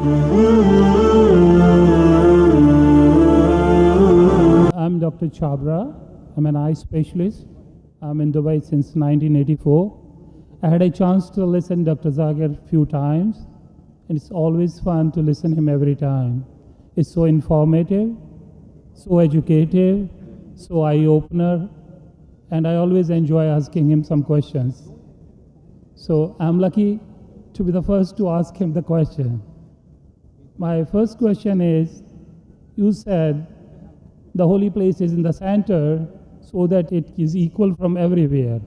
I'm Dr. Chabra. I'm an eye specialist. I'm in Dubai since 1984. I had a chance to listen to Dr. Zakir a few times, and it's always fun to listen to him every time. It's so informative, so educative, so eye-opener, and I always enjoy asking him some questions. So I'm lucky to be the first to ask him the question. My first question is, you said the holy place is in the center so that it is equal from everywhere.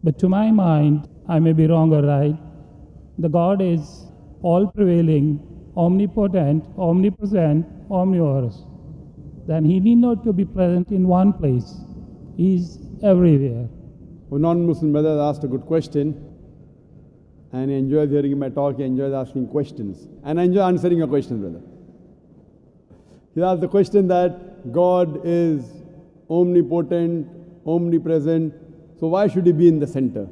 But to my mind, I may be wrong or right, the God is all-prevailing, omnipotent, omnipresent, omnivorous. Then he need not to be present in one place. He is everywhere. A non-Muslim brother asked a good question, and I enjoyed hearing my talk. I enjoyed asking questions, and I enjoy answering your question, brother. He asked the question that God is omnipotent, omnipresent, so why should he be in the center?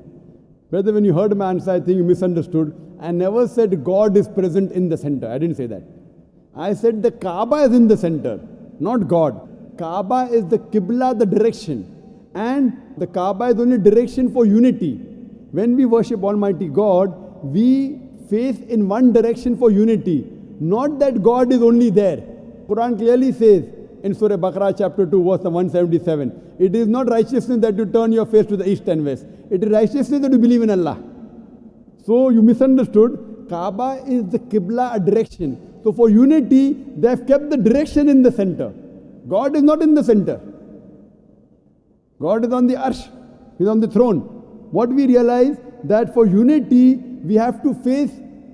Brother, when you heard my answer, I think you misunderstood. I never said God is present in the center. I didn't say that. I said the Kaaba is in the center, not God. Kaaba is the Qibla, the direction. And the Kaaba is only direction for unity. When we worship Almighty God, we face in one direction for unity. Not that God is only there. Quran clearly says in Surah Baqarah chapter 2 verse 177, it is not righteousness that you turn your face to the east and west. It is righteousness that you believe in Allah. So you misunderstood. Kaaba is the Qibla, a direction. So for unity, they have kept the direction in the center. God is not in the center. God is on the arsh. He is on the throne. What we realize that for unity, we have to face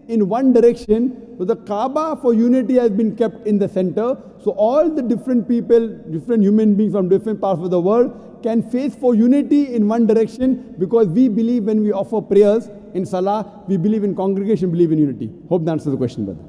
in one direction. So the Kaaba for unity has been kept in the center. So all the different people, different human beings from different parts of the world can face for unity in one direction, because we believe when we offer prayers in Salah, we believe in congregation, believe in unity. Hope that answers the question, brother.